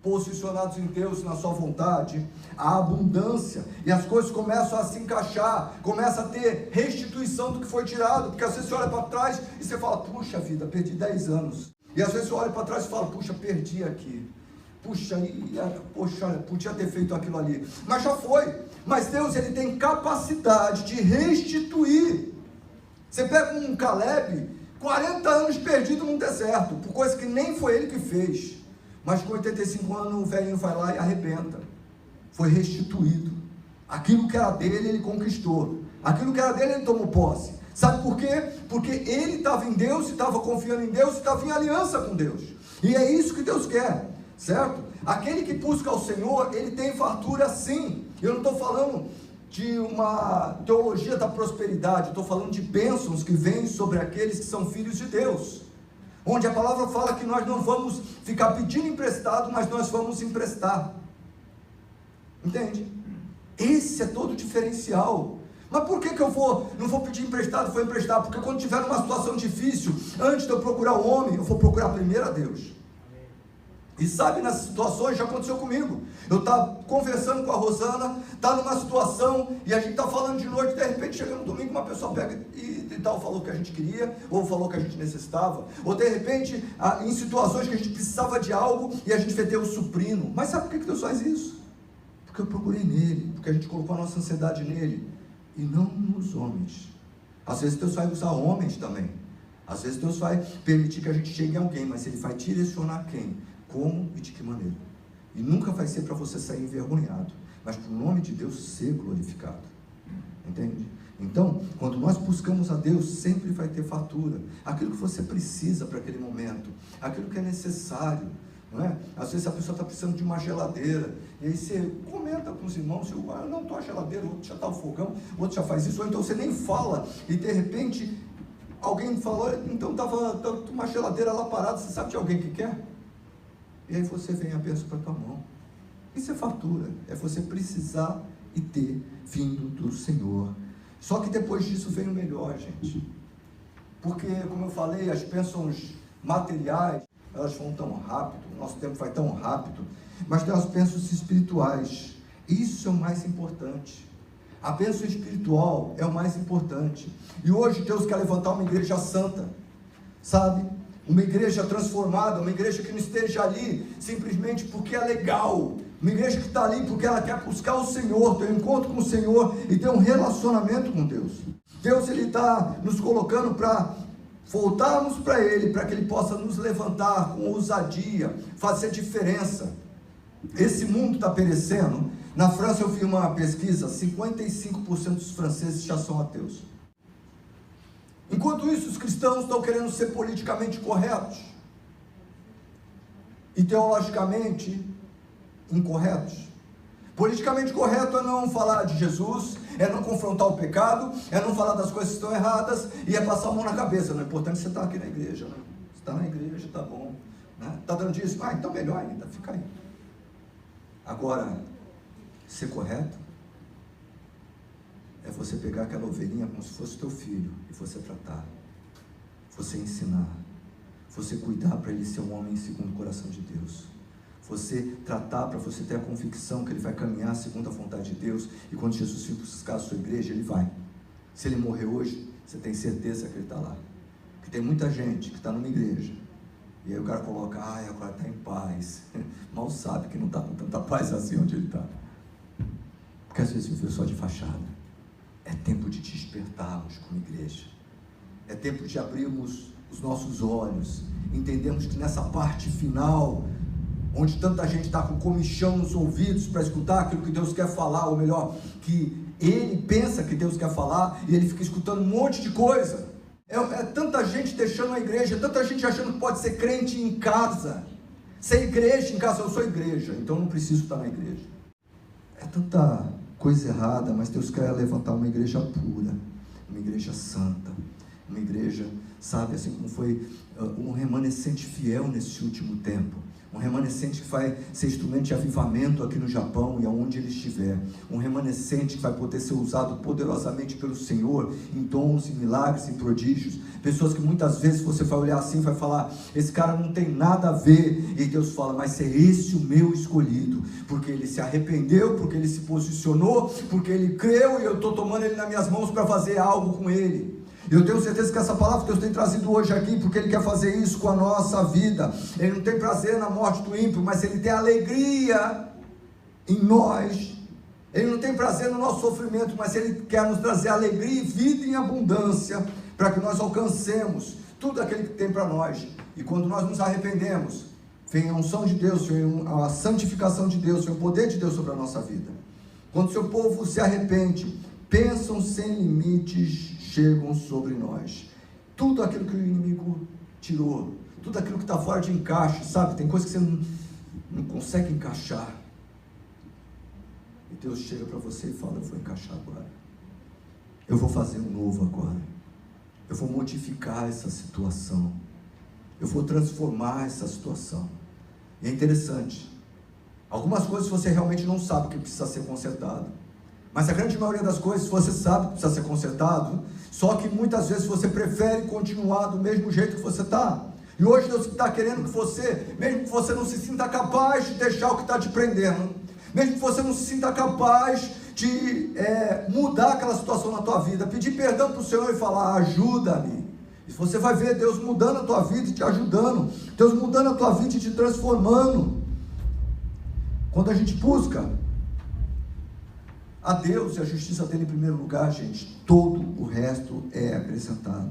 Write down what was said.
posicionados em Deus, na sua vontade, a abundância, e as coisas começam a se encaixar, começa a ter restituição do que foi tirado, porque às vezes você olha para trás e você fala, puxa vida, perdi 10 anos, e às vezes você olha para trás e fala, puxa, perdi aqui, poxa, podia ter feito aquilo ali, mas já foi. Mas Deus, ele tem capacidade de restituir. Você pega um Caleb, 40 anos perdido num deserto, por coisa que nem foi ele que fez, mas com 85 anos o velhinho vai lá e arrebenta. Foi restituído. Aquilo que era dele, ele conquistou. Aquilo que era dele, ele tomou posse. Sabe por quê? Porque ele estava em Deus, estava confiando em Deus, estava em aliança com Deus. E é isso que Deus quer, certo? Aquele que busca o Senhor, ele tem fartura sim. Eu não estou falando de uma teologia da prosperidade, eu estou falando de bênçãos que vêm sobre aqueles que são filhos de Deus. Onde a palavra fala que nós não vamos ficar pedindo emprestado, mas nós vamos emprestar. Entende? Esse é todo o diferencial. Mas por que eu não vou pedir emprestado, vou emprestar? Porque quando tiver uma situação difícil, antes de eu procurar o homem, eu vou procurar primeiro a Deus. E sabe, nessas situações já aconteceu comigo. Eu estava conversando com a Rosana, está numa situação, e a gente está falando de noite, de repente chega no domingo, uma pessoa pega e tal, falou o que a gente queria, ou falou que a gente necessitava, ou de repente, em situações que a gente precisava de algo, e a gente vê Deus suprindo. Mas sabe por que Deus faz isso? Porque eu procurei nele, porque a gente colocou a nossa ansiedade nele, e não nos homens. Às vezes Deus vai usar homens também, às vezes Deus vai permitir que a gente chegue a alguém, mas Ele vai direcionar quem, como e de que maneira. E nunca vai ser para você sair envergonhado, mas para o nome de Deus ser glorificado. Entende? Então, quando nós buscamos a Deus, sempre vai ter fartura. Aquilo que você precisa para aquele momento, aquilo que é necessário, não é? Às vezes a pessoa está precisando de uma geladeira, e aí você comenta com os irmãos, eu não estou a geladeira, o outro já está o fogão, o outro já faz isso, ou então você nem fala, e de repente, alguém falou, então estava uma geladeira lá parada, você sabe de alguém que quer? E aí você vem a bênção para a tua mão. Isso é fartura, é você precisar e ter vindo do Senhor. Só que depois disso vem o melhor, gente. Porque, como eu falei, as bênçãos materiais, elas vão tão rápido, o nosso tempo vai tão rápido, mas tem as bênçãos espirituais. Isso é o mais importante. A bênção espiritual é o mais importante. E hoje Deus quer levantar uma igreja santa, sabe? Uma igreja transformada, uma igreja que não esteja ali simplesmente porque é legal, uma igreja que está ali porque ela quer buscar o Senhor, ter um encontro com o Senhor e ter um relacionamento com Deus. Deus, Ele está nos colocando para voltarmos para Ele, para que Ele possa nos levantar com ousadia, fazer diferença. Esse mundo está perecendo. Na França eu vi uma pesquisa, 55% dos franceses já são ateus. Enquanto isso, os cristãos estão querendo ser politicamente corretos e teologicamente incorretos. Politicamente correto é não falar de Jesus, é não confrontar o pecado, é não falar das coisas que estão erradas e é passar a mão na cabeça. Não é importante você estar aqui na igreja, né? Você está na igreja, está bom, né? Está dando dízimo? Então melhor ainda, fica aí. Agora, ser correto é você pegar aquela ovelhinha como se fosse teu filho e você tratar, você ensinar, você cuidar para ele ser um homem segundo o coração de Deus, você tratar para você ter a convicção que ele vai caminhar segundo a vontade de Deus, e quando Jesus vir buscar a sua igreja, ele vai. Se ele morrer hoje, você tem certeza que ele está lá. Porque tem muita gente que está numa igreja, e aí o cara coloca, agora está em paz, mal sabe que não está com tanta paz assim onde ele está, porque às vezes viveu só de fachada. É tempo de despertarmos como igreja, é tempo de abrirmos os nossos olhos, entendermos que nessa parte final, onde tanta gente está com comichão nos ouvidos para escutar aquilo que Deus quer falar, ou melhor, que ele pensa que Deus quer falar, e ele fica escutando um monte de coisa, é tanta gente deixando a igreja, tanta gente achando que pode ser crente em casa, ser igreja em casa. Eu sou igreja, então não preciso estar na igreja. É tanta coisa errada, mas Deus quer levantar uma igreja pura, uma igreja santa, uma igreja, sabe, assim como foi um remanescente fiel nesse último tempo, um remanescente que vai ser instrumento de avivamento aqui no Japão e aonde ele estiver, um remanescente que vai poder ser usado poderosamente pelo Senhor em dons, em milagres, em prodígios. Pessoas que muitas vezes você vai olhar assim e vai falar, esse cara não tem nada a ver, e Deus fala, mas é esse o meu escolhido, porque ele se arrependeu, porque ele se posicionou, porque ele creu, e eu estou tomando ele nas minhas mãos para fazer algo com ele. Eu tenho certeza que essa palavra que Deus tem trazido hoje aqui, porque Ele quer fazer isso com a nossa vida. Ele não tem prazer na morte do ímpio, mas Ele tem alegria em nós. Ele não tem prazer no nosso sofrimento, mas Ele quer nos trazer alegria e vida em abundância, para que nós alcancemos tudo aquilo que tem para nós. E quando nós nos arrependemos, vem a unção de Deus, vem a santificação de Deus, vem o poder de Deus sobre a nossa vida. Quando o seu povo se arrepende, bênçãos sem limites chegam sobre nós. Tudo aquilo que o inimigo tirou, tudo aquilo que está fora de encaixe, sabe? Tem coisa que você não consegue encaixar. E Deus chega para você e fala, eu vou encaixar agora. Eu vou fazer um novo agora. Eu vou modificar essa situação. Eu vou transformar essa situação. E é interessante. Algumas coisas você realmente não sabe que precisa ser consertado. Mas a grande maioria das coisas você sabe que precisa ser consertado, só que muitas vezes você prefere continuar do mesmo jeito que você está. E hoje Deus está querendo que você, mesmo que você não se sinta capaz de deixar o que está te prendendo, mesmo que você não se sinta capaz de mudar aquela situação na tua vida, pedir perdão para o Senhor e falar, ajuda-me. E você vai ver Deus mudando a tua vida e te ajudando, Deus mudando a tua vida e te transformando. Quando a gente busca a Deus e a justiça dele em primeiro lugar, gente, todo o resto é acrescentado.